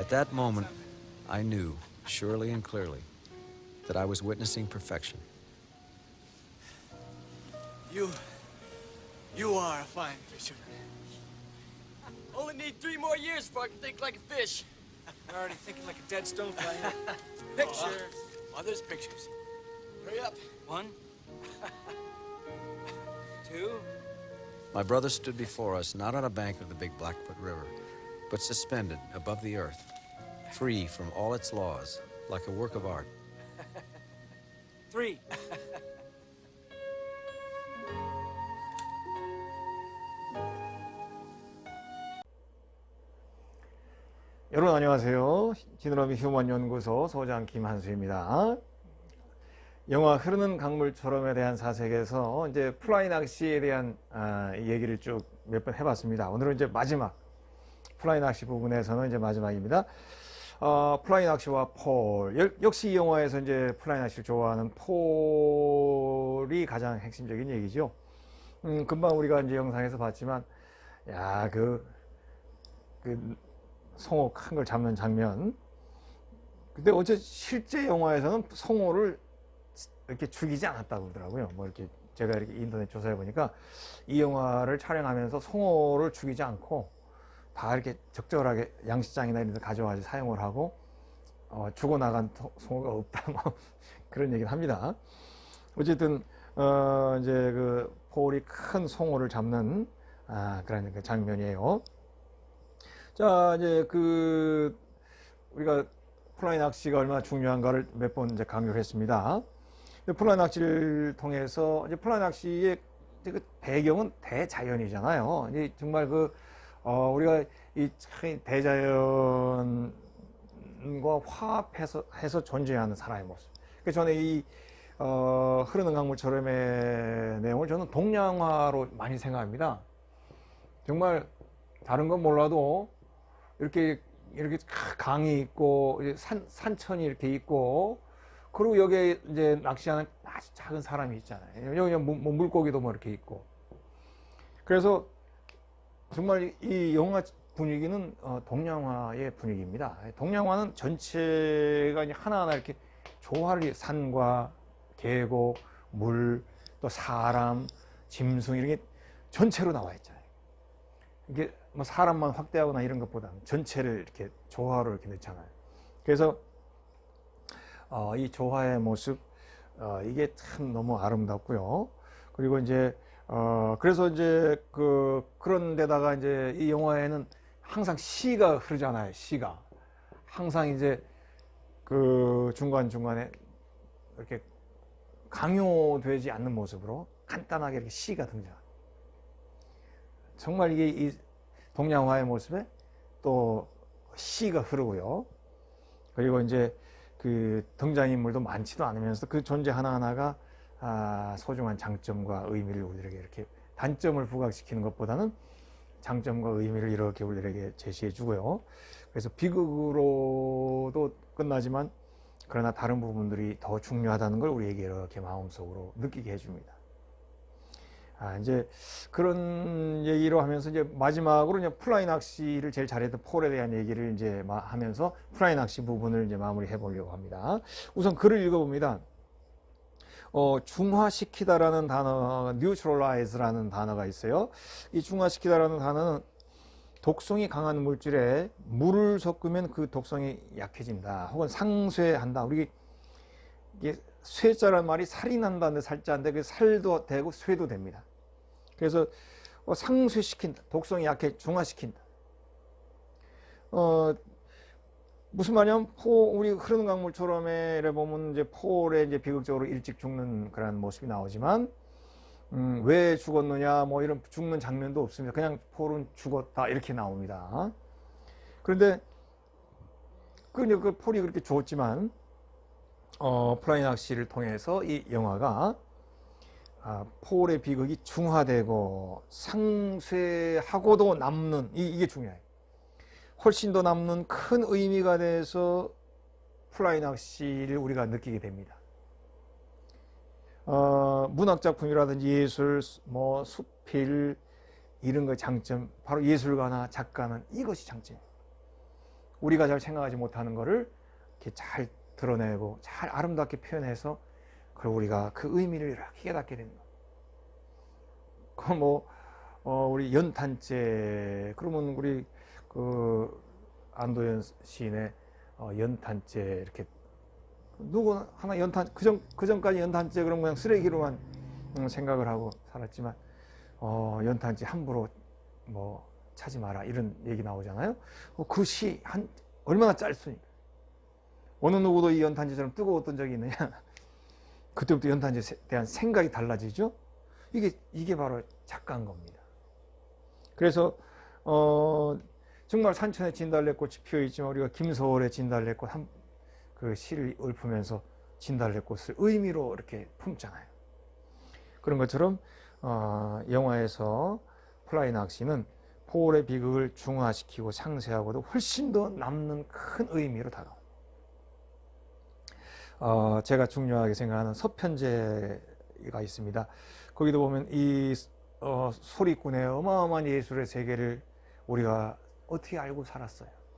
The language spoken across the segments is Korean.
At that moment, I knew, surely and clearly, that I was witnessing perfection. You are a fine fisherman. Only need 3 more years before I can think like a fish. You're already thinking like a dead stonefly. Pictures. Mother's pictures. Hurry up. 1, 2. My brother stood before us, not on a bank of the big Blackfoot River, but suspended above the earth, free from all its laws, like a work of art. 3. 여러분 안녕하세요. 지느러미 휴먼연구소 소장 김한수입니다. 영화 흐르는 강물처럼에 대한 사색에서 이제 플라이 낚시에 대한 얘기를 쭉 몇 번 해봤습니다. 오늘은 이제 마지막 플라이 낚시 부분에서는 이제 마지막입니다. 플라이 낚시와 폴, 역시 이 영화에서 이제 플라이 낚시를 좋아하는 폴이 가장 핵심적인 얘기죠. 금방 우리가 이제 영상에서 봤지만, 야, 그 송어 큰 걸 잡는 장면. 근데 어째 실제 영화에서는 송어를 이렇게 죽이지 않았다고 그러더라고요. 뭐 이렇게 제가 이렇게 인터넷 조사해 보니까 이 영화를 촬영하면서 송어를 죽이지 않고 다 이렇게 적절하게 양식장이나 이런 데 가져와서 사용을 하고 죽어나간 송어가 없다 뭐 그런 얘기를 합니다. 어쨌든 이제 그 폴이 큰 송어를 잡는 그런 그 장면이에요. 자, 이제 우리가 플라이 낚시가 얼마나 중요한가를 몇 번 이제 강조를 했습니다. 플라이 낚시를 통해서 이제 플라이 낚시의 그 배경은 대자연이잖아요. 이제 정말 우리가 이 대자연과 화합해서 존재하는 사람의 모습. 그래서 저는 이 흐르는 강물처럼의 내용을 저는 동양화로 많이 생각합니다. 정말 다른 건 몰라도 이렇게 강이 있고 산천이 이렇게 있고 그리고 여기에 이제 낚시하는 아주 작은 사람이 있잖아요. 여기 뭐 물고기도 뭐 이렇게 있고. 그래서 정말 이 영화 분위기는 동양화의 분위기입니다. 동양화는 전체가 이제 하나하나 이렇게 조화를 산과 계곡, 물, 또 사람, 짐승 이런 게 전체로 나와 있잖아요. 이게 뭐 사람만 확대하거나 이런 것보다는 전체를 이렇게 조화로 이렇게 넣잖아요. 그래서 이 조화의 모습 이게 참 너무 아름답고요. 그리고 이제 그래서 이제 그런 데다가 이제 이 영화에는 항상 시가 흐르잖아요. 시가 항상 이제 중간중간에 이렇게 강요되지 않는 모습으로 간단하게 이렇게 시가 등장. 정말 이게 이 동양화의 모습에 또 시가 흐르고요. 그리고 이제 그 등장인물도 많지도 않으면서 그 존재 하나하나가 소중한 장점과 의미를 우리에게 이렇게 단점을 부각시키는 것보다는 장점과 의미를 이렇게 우리에게 제시해 주고요. 그래서 비극으로도 끝나지만 그러나 다른 부분들이 더 중요하다는 걸 우리에게 이렇게 마음속으로 느끼게 해줍니다. 이제 그런 얘기로 하면서 이제 마지막으로 이제 플라이 낚시를 제일 잘했던 폴에 대한 얘기를 이제 하면서 플라이 낚시 부분을 이제 마무리해 보려고 합니다. 우선 글을 읽어봅니다. 중화시키다라는 단어, neutralize라는 단어가 있어요. 이 중화시키다라는 단어는 독성이 강한 물질에 물을 섞으면 그 독성이 약해진다. 혹은 상쇄한다. 우리 이게 쇠자란 말이 살이 난다는데 살자인데 그 살도 되고 쇠도 됩니다. 그래서 상쇄시킨다. 독성이 약해 중화시킨다. 무슨 말이냐면 우리 흐르는 강물처럼에 보면 이제 폴에 이제 비극적으로 일찍 죽는 그런 모습이 나오지만 왜 죽었느냐 뭐 이런 죽는 장면도 없습니다. 그냥 폴은 죽었다 이렇게 나옵니다. 그런데 그 폴이 그렇게 죽었지만 플라이 낚시를 통해서 이 영화가 폴의 비극이 중화되고 상쇄하고도 남는 이게 중요해요. 훨씬 더 남는 큰 의미가 돼서 플라이 낚시를 우리가 느끼게 됩니다. 문학작품이라든지 예술, 뭐 수필 이런 거 장점, 바로 예술가나 작가는 이것이 장점이에요. 우리가 잘 생각하지 못하는 거를 이렇게 잘 드러내고 잘 아름답게 표현해서 그리고 우리가 그 의미를 이렇게 깨닫게 됩니다. 우리 연탄재, 그러면 우리 안도현 시인의 연탄재, 이렇게 누구 하나 연탄, 그 전까지 연탄재 그럼 그냥 쓰레기로만 생각을 하고 살았지만 연탄재 함부로 차지 마라, 이런 얘기 나오잖아요. 그 시 얼마나 짧습니까? 어느 누구도 이 연탄재처럼 뜨거웠던 적이 있느냐? 그때부터 연탄재에 대한 생각이 달라지죠. 이게 바로 작가인 겁니다. 그래서 정말 산천에 진달래꽃이 피어있지만 우리가 김서월의 진달래꽃 그 시를 읊으면서 진달래꽃을 의미로 이렇게 품잖아요. 그런 것처럼 영화에서 플라이 낚시는 폴의 비극을 중화시키고 상세하고도 훨씬 더 남는 큰 의미로 다가옵니다. 제가 중요하게 생각하는 서편제가 있습니다. 거기도 보면 이 소리꾼의 어마어마한 예술의 세계를 우리가 어떻게 알고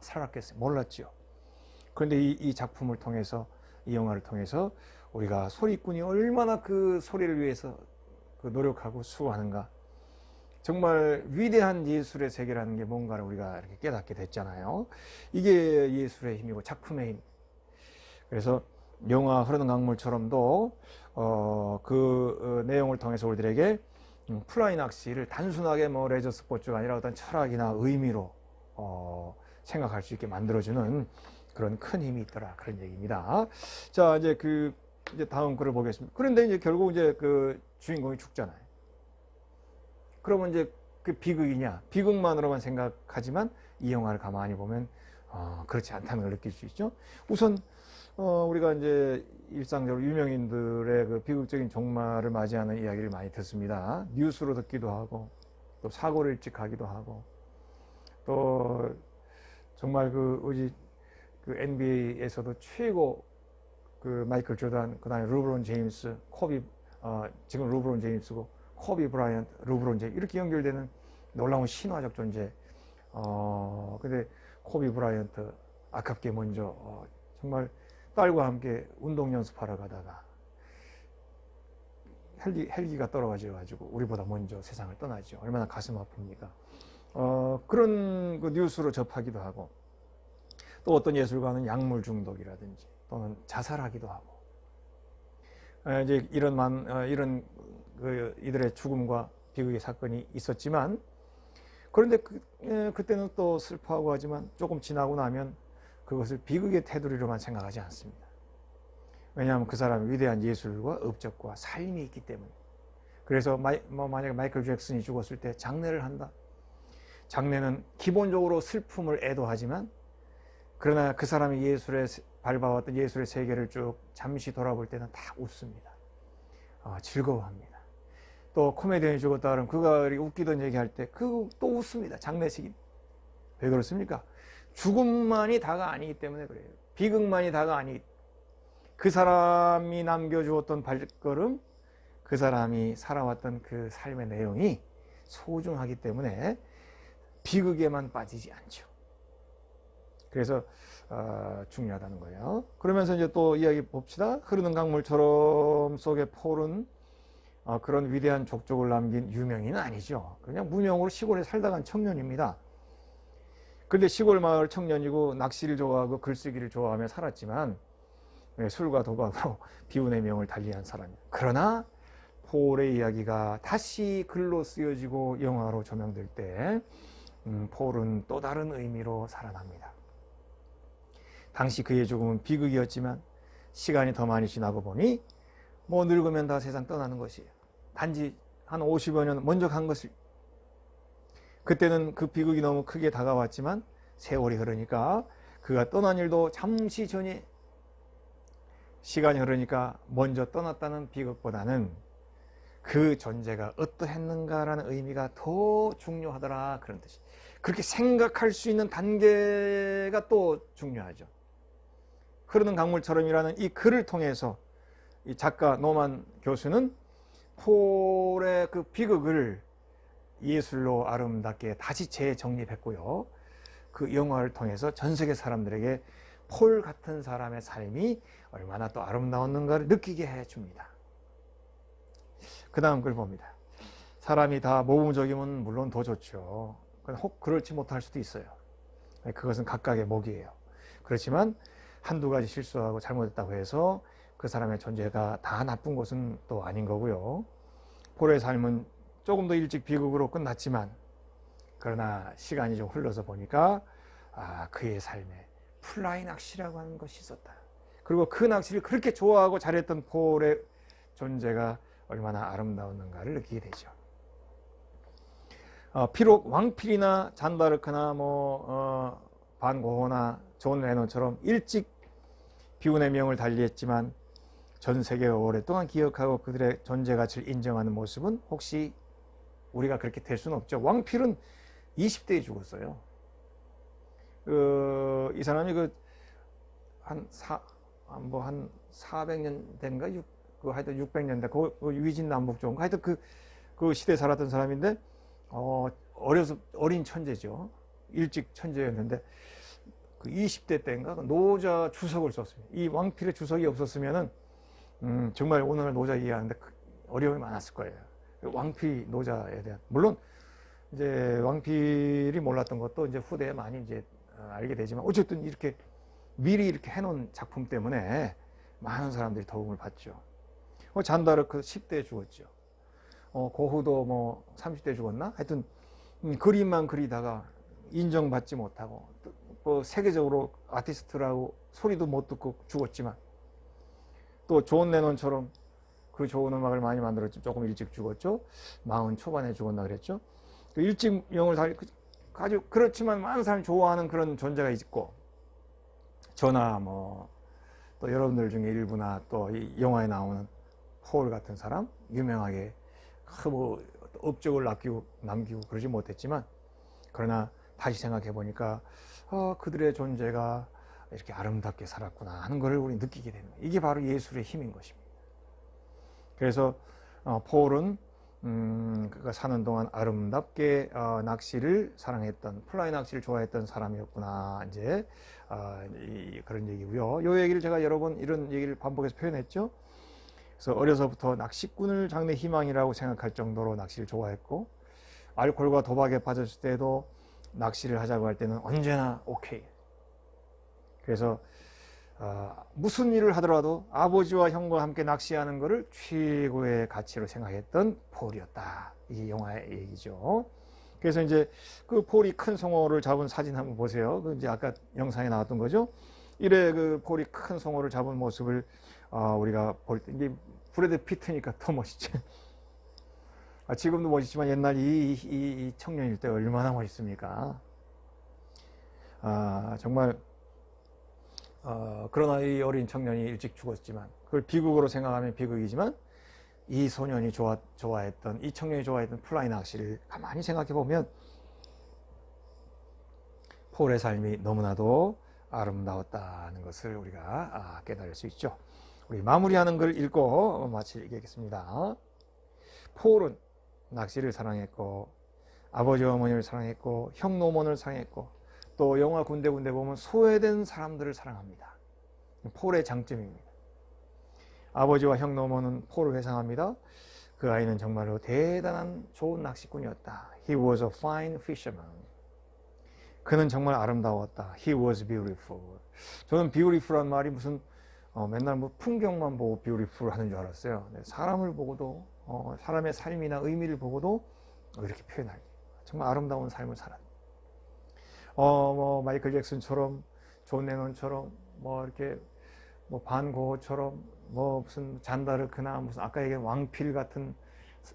살았겠어요? 몰랐죠. 그런데 이 작품을 통해서, 이 영화를 통해서 우리가 소리꾼이 얼마나 그 소리를 위해서 노력하고 수고하는가, 정말 위대한 예술의 세계라는 게 뭔가를 우리가 이렇게 깨닫게 됐잖아요. 이게 예술의 힘이고 작품의 힘. 그래서 영화 흐르는 강물처럼도 그 내용을 통해서 우리들에게 플라이 낚시를 단순하게 레저 스포츠가 아니라 어떤 철학이나 의미로 생각할 수 있게 만들어주는 그런 큰 힘이 있더라, 그런 얘기입니다. 자, 이제 이제 다음 글을 보겠습니다. 그런데 이제 결국 이제 그 주인공이 죽잖아요. 그러면 이제 그 비극이냐? 비극만으로만 생각하지만 이 영화를 가만히 보면 그렇지 않다는 걸 느낄 수 있죠. 우선 우리가 이제 일상적으로 유명인들의 그 비극적인 종말을 맞이하는 이야기를 많이 듣습니다. 뉴스로 듣기도 하고, 또 사고를 일찍 하기도 하고, 또 정말 그 NBA에서도 최고 마이클 조던, 그다음에 르브론 제임스, 지금 르브론 제임스고 코비 브라이언트, 르브론 제임스, 이렇게 연결되는 놀라운 신화적 존재. 근데 코비 브라이언트 아깝게 먼저 정말 딸과 함께 운동 연습하러 가다가 헬기가 떨어가지고 우리보다 먼저 세상을 떠나죠. 얼마나 가슴 아픕니까? 그런 그 뉴스로 접하기도 하고, 또 어떤 예술가는 약물 중독이라든지 또는 자살하기도 하고, 이제 이런 이들의 죽음과 비극의 사건이 있었지만, 그런데 그때는 또 슬퍼하고 하지만 조금 지나고 나면 그것을 비극의 테두리로만 생각하지 않습니다. 왜냐하면 그 사람의 위대한 예술과 업적과 삶이 있기 때문에. 그래서 만약에 마이클 잭슨이 죽었을 때 장례를 한다. 장례는 기본적으로 슬픔을 애도하지만, 그러나 그 사람이 밟아왔던 예술의 세계를 쭉 잠시 돌아볼 때는 다 웃습니다. 즐거워합니다. 또 코미디언이 죽었다 그러면 그가 웃기던 얘기할 때 또 웃습니다. 장례식이. 왜 그렇습니까? 죽음만이 다가 아니기 때문에 그래요. 비극만이 다가 아니기 때문에. 그 사람이 남겨주었던 발걸음, 그 사람이 살아왔던 그 삶의 내용이 소중하기 때문에 비극에만 빠지지 않죠. 그래서 중요하다는 거예요. 그러면서 이제 또 이야기 봅시다. 흐르는 강물처럼 속의 폴은 그런 위대한 족적을 남긴 유명인은 아니죠. 그냥 무명으로 시골에 살다 간 청년입니다. 근데 시골 마을 청년이고 낚시를 좋아하고 글쓰기를 좋아하며 살았지만 술과 도박으로 비운의 명을 달리한 사람이에요. 그러나 폴의 이야기가 다시 글로 쓰여지고 영화로 조명될 때 폴은 또 다른 의미로 살아납니다. 당시 그의 죽음은 비극이었지만 시간이 더 많이 지나고 보니 늙으면 다 세상 떠나는 것이에요. 단지 한 50여 년 먼저 간 것을. 그때는 그 비극이 너무 크게 다가왔지만 세월이 흐르니까 그가 떠난 일도 잠시 전에, 시간이 흐르니까 먼저 떠났다는 비극보다는 그 존재가 어떠했는가라는 의미가 더 중요하더라, 그런 뜻이. 그렇게 생각할 수 있는 단계가 또 중요하죠. 흐르는 강물처럼이라는 이 글을 통해서 이 작가 노만 교수는 폴의 그 비극을 예술로 아름답게 다시 재정립했고요. 그 영화를 통해서 전 세계 사람들에게 폴 같은 사람의 삶이 얼마나 또 아름다웠는가를 느끼게 해줍니다. 그 다음 글 봅니다. 사람이 다 모범적이면 물론 더 좋죠. 혹 그렇지 못할 수도 있어요. 그것은 각각의 목이에요. 그렇지만 한두 가지 실수하고 잘못했다고 해서 그 사람의 존재가 다 나쁜 것은 또 아닌 거고요. 폴의 삶은 조금 더 일찍 비극으로 끝났지만 그러나 시간이 좀 흘러서 보니까 그의 삶에 플라이 낚시라고 하는 것이 있었다. 그리고 그 낚시를 그렇게 좋아하고 잘했던 폴의 존재가 얼마나 아름다웠는가를 느끼게 되죠. 비록 왕필이나 잔다르크나 반 고흐나 존 레논처럼 일찍 비운의 명을 달리했지만 전 세계가 오랫동안 기억하고 그들의 존재 가치를 인정하는 모습은 혹시 우리가 그렇게 될 수는 없죠. 왕필은 20대에 죽었어요. 이 사람이 한 400년 된가? 하여튼 600년대, 그 위진 남북 좋은 거. 하여튼 그 시대에 살았던 사람인데, 어려서 어린 천재죠. 일찍 천재였는데, 그 20대 때인가? 노자 주석을 썼습니다. 이 왕필의 주석이 없었으면은, 정말 오늘 노자 이해하는데 어려움이 많았을 거예요. 왕필 노자에 대한. 물론, 이제 왕필이 몰랐던 것도 이제 후대에 많이 이제 알게 되지만, 어쨌든 이렇게 미리 이렇게 해놓은 작품 때문에 많은 사람들이 도움을 받죠. 잔다르크 10대에 죽었죠. 고흐도 30대에 죽었나? 하여튼 그림만 그리다가 인정받지 못하고 세계적으로 아티스트라고 소리도 못 듣고 죽었지만, 또 존 레논처럼 그 좋은 음악을 많이 만들었지 조금 일찍 죽었죠. 40 초반에 죽었나 그랬죠. 일찍 영을 아주 그렇지만 많은 사람이 좋아하는 그런 존재가 있고, 저나 또 여러분들 중에 일부나 또 이 영화에 나오는 폴 같은 사람, 유명하게 업적을 남기고 그러지 못했지만, 그러나 다시 생각해 보니까 그들의 존재가 이렇게 아름답게 살았구나 하는 것을 우리 느끼게 되는 거예요. 이게 바로 예술의 힘인 것입니다. 그래서 폴은 그가 사는 동안 아름답게 낚시를 사랑했던, 플라이 낚시를 좋아했던 사람이었구나, 이제 그런 얘기고요. 이 얘기를 제가 여러 번 이런 얘기를 반복해서 표현했죠. 그래서 어려서부터 낚시꾼을 장래 희망이라고 생각할 정도로 낚시를 좋아했고, 알코올과 도박에 빠졌을 때도 낚시를 하자고 할 때는 언제나 오케이. 그래서 무슨 일을 하더라도 아버지와 형과 함께 낚시하는 것을 최고의 가치로 생각했던 폴이었다. 이게 영화의 얘기죠. 그래서 이제 그 폴이 큰 송어를 잡은 사진 한번 보세요. 그 이제 아까 영상에 나왔던 거죠. 이래 그 폴이 큰 송어를 잡은 모습을 우리가 볼 때, 이제 브래드 피트니까 더 멋있죠. 지금도 멋있지만 옛날 이 청년일 때 얼마나 멋있습니까? 정말 그러나 이 어린 청년이 일찍 죽었지만, 그걸 비극으로 생각하면 비극이지만, 이 소년이 좋아했던, 이 청년이 좋아했던 플라이 낚시를 가만히 생각해 보면 폴의 삶이 너무나도 아름다웠다는 것을 우리가 깨달을 수 있죠. 우리 마무리하는 글 읽고 마치겠습니다. 폴은 낚시를 사랑했고, 아버지와 어머니를 사랑했고, 형 노몬을 사랑했고, 또 영화 군데군데 보면 소외된 사람들을 사랑합니다. 폴의 장점입니다. 아버지와 형 노몬은 폴을 회상합니다. 그 아이는 정말로 대단한 좋은 낚시꾼이었다. He was a fine fisherman. 그는 정말 아름다웠다. He was beautiful. 저는 beautiful한 말이 무슨 맨날 풍경만 보고 beautiful 하는 줄 알았어요. 사람을 보고도 사람의 삶이나 의미를 보고도 이렇게 표현할, 정말 아름다운 삶을 살았다. 마이클 잭슨처럼, 존 레논처럼, 이렇게 반 고흐처럼, 무슨 잔다르크나 무슨 아까 얘기한 왕필 같은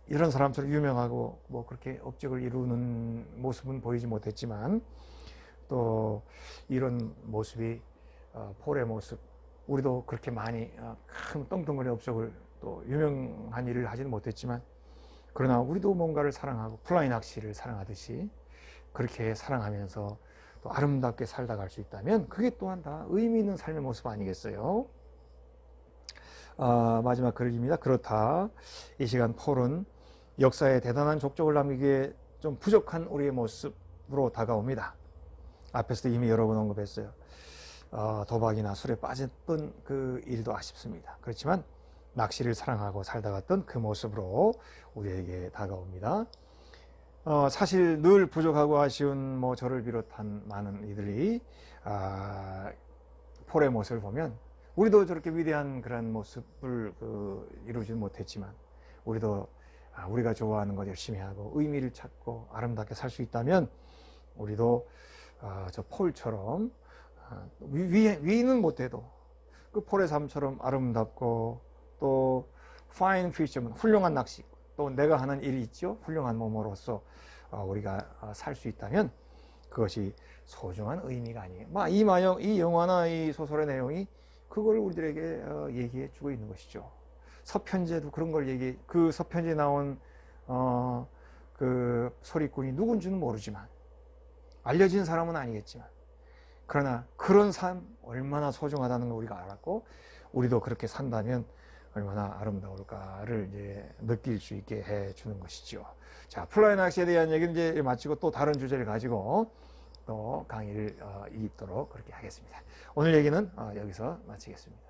이런 사람처럼 유명하고 그렇게 업적을 이루는 모습은 보이지 못했지만, 또 이런 모습이 폴의 모습, 우리도 그렇게 많이 큰 떵떵거리는 업적을 또 유명한 일을 하지는 못했지만, 그러나 우리도 뭔가를 사랑하고 플라이 낚시를 사랑하듯이 그렇게 사랑하면서 또 아름답게 살다 갈 수 있다면 그게 또한 다 의미 있는 삶의 모습 아니겠어요? 마지막 글입니다. 그렇다. 이 시간 폴은 역사에 대단한 족적을 남기기에 좀 부족한 우리의 모습으로 다가옵니다. 앞에서도 이미 여러 번 언급했어요. 도박이나 술에 빠졌던 그 일도 아쉽습니다. 그렇지만 낚시를 사랑하고 살다 갔던 그 모습으로 우리에게 다가옵니다. 사실 늘 부족하고 아쉬운 뭐 저를 비롯한 많은 이들이 폴의 모습을 보면 우리도 저렇게 위대한 그런 모습을 이루지 못했지만 우리도 우리가 좋아하는 것 열심히 하고 의미를 찾고 아름답게 살 수 있다면 우리도 저 폴처럼 위는 못해도 그 폴의 삶처럼 아름답고 또 fine fisherman 훌륭한 낚시 또 내가 하는 일이 있죠. 훌륭한 몸으로서 우리가 살 수 있다면 그것이 소중한 의미가 아니에요. 이 영화나 이 소설의 내용이 그걸 우리들에게 얘기해 주고 있는 것이죠. 서편제도 그런 걸 그 서편제에 나온 그 소리꾼이 누군지는 모르지만 알려진 사람은 아니겠지만 그러나 그런 삶 얼마나 소중하다는 걸 우리가 알았고 우리도 그렇게 산다면 얼마나 아름다울까를 이제 느낄 수 있게 해 주는 것이죠. 자, 플라이 낚시에 대한 얘기는 이제 마치고 또 다른 주제를 가지고 또 강의를 잇도록 그렇게 하겠습니다. 오늘 얘기는 여기서 마치겠습니다.